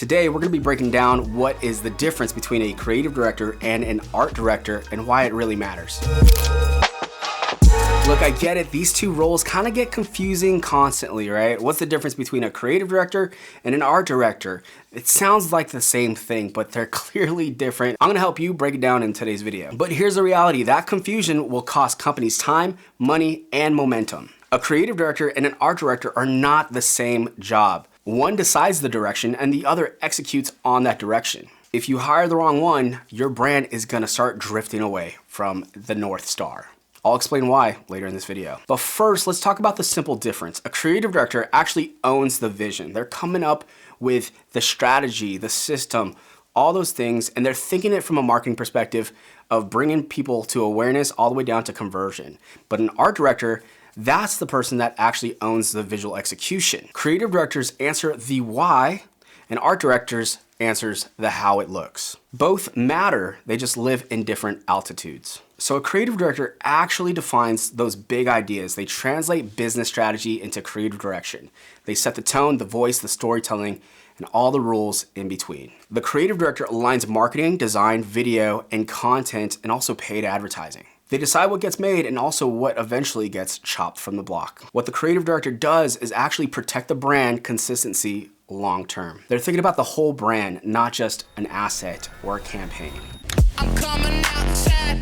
Today, we're gonna be breaking down what is the difference between a creative director and an art director and why it really matters. Look, I get it, these two roles kind of get confusing constantly, right? What's the difference between a creative director and an art director? It sounds like the same thing, but they're clearly different. I'm gonna help you break it down in today's video. But here's the reality, that confusion will cost companies time, money, and momentum. A creative director and an art director are not the same job. One decides the direction and the other executes on that direction. If you hire the wrong one, your brand is gonna start drifting away from the North Star. I'll explain why later in this video. But first, let's talk about the simple difference. A creative director actually owns the vision. They're coming up with the strategy, the system, all those things, and they're thinking it from a marketing perspective of bringing people to awareness all the way down to conversion. But an art director, that's the person that actually owns the visual execution. Creative directors answer the why, and art directors answers the how it looks. Both matter, they just live in different altitudes. So a creative director actually defines those big ideas. They translate business strategy into creative direction. They set the tone, the voice, the storytelling, and all the rules in between. The creative director aligns marketing, design, video, and content, and also paid advertising. They decide what gets made and also what eventually gets chopped from the block. What the creative director does is actually protect the brand consistency long term. They're thinking about the whole brand, not just an asset or a campaign.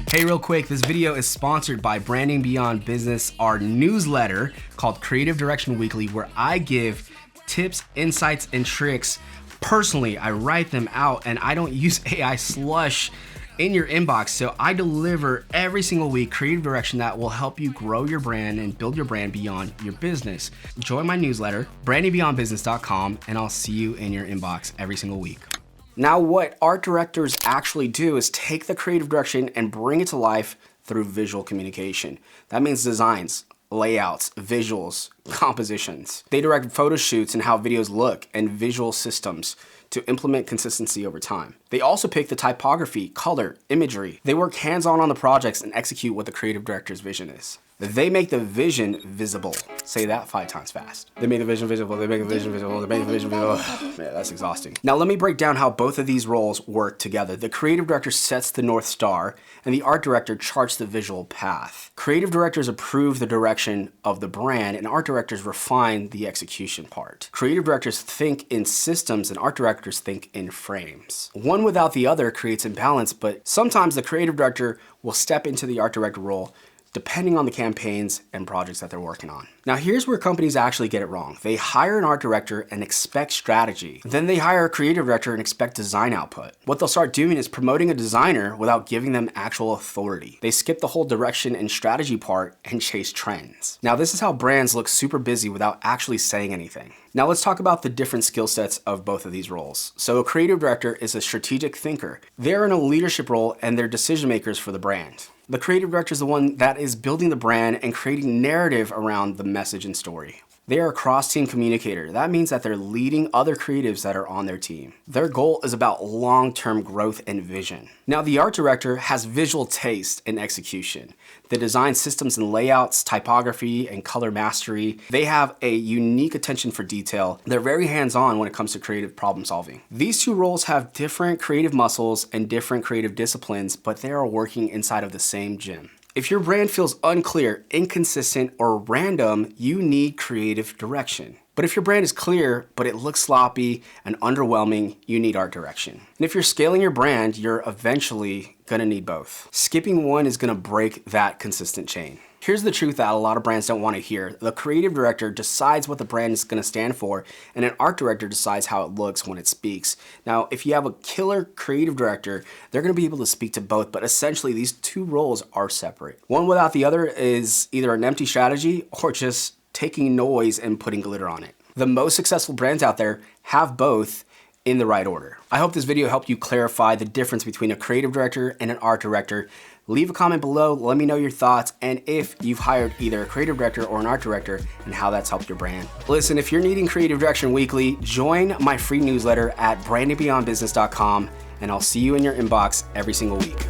Hey, real quick, this video is sponsored by Branding Beyond Business, our newsletter called Creative Direction Weekly, where I give tips, insights, and tricks. Personally, I write them out and I don't use AI slush in your inbox. So I deliver every single week creative direction that will help you grow your brand and build your brand beyond your business. Join my newsletter, brandingbeyondbusiness.com, and I'll see you in your inbox every single week. Now, what art directors actually do is take the creative direction and bring it to life through visual communication. That means designs, layouts, visuals, compositions. They direct photo shoots and how videos look and visual systems to implement consistency over time. They also pick the typography, color, imagery. They work hands-on the projects and execute what the creative director's vision is. They make the vision visible. Say that 5 times fast. They make the vision visible, they make the vision visible, they make the vision visible. Man, that's exhausting. Now let me break down how both of these roles work together. The creative director sets the North Star and the art director charts the visual path. Creative directors approve the direction of the brand and art directors refine the execution part. Creative directors think in systems and art directors think in frames. One without the other creates imbalance, but sometimes the creative director will step into the art director role depending on the campaigns and projects that they're working on. Now here's where companies actually get it wrong. They hire an art director and expect strategy. Then they hire a creative director and expect design output. What they'll start doing is promoting a designer without giving them actual authority. They skip the whole direction and strategy part and chase trends. Now this is how brands look super busy without actually saying anything. Now let's talk about the different skill sets of both of these roles. So a creative director is a strategic thinker. They're in a leadership role and they're decision makers for the brand. The creative director is the one that is building the brand and creating narrative around the message and story. They are a cross-team communicator. That means that they're leading other creatives that are on their team. Their goal is about long-term growth and vision. Now, the art director has visual taste and execution. They design systems and layouts, typography, and color mastery. They have a unique attention for detail. They're very hands-on when it comes to creative problem solving. These two roles have different creative muscles and different creative disciplines, but they are working inside of the same gym. If your brand feels unclear, inconsistent, or random, you need creative direction. But if your brand is clear, but it looks sloppy and underwhelming, you need art direction. And if you're scaling your brand, you're eventually gonna need both. Skipping one is gonna break that consistent chain. Here's the truth that a lot of brands don't want to hear. The creative director decides what the brand is going to stand for, and an art director decides how it looks when it speaks. Now, if you have a killer creative director, they're going to be able to speak to both, but essentially these two roles are separate. One without the other is either an empty strategy or just taking noise and putting glitter on it. The most successful brands out there have both in the right order. I hope this video helped you clarify the difference between a creative director and an art director. Leave a comment below, let me know your thoughts, and if you've hired either a creative director or an art director and how that's helped your brand. Listen, if you're needing Creative Direction Weekly, join my free newsletter at brandingbeyondbusiness.com, and I'll see you in your inbox every single week.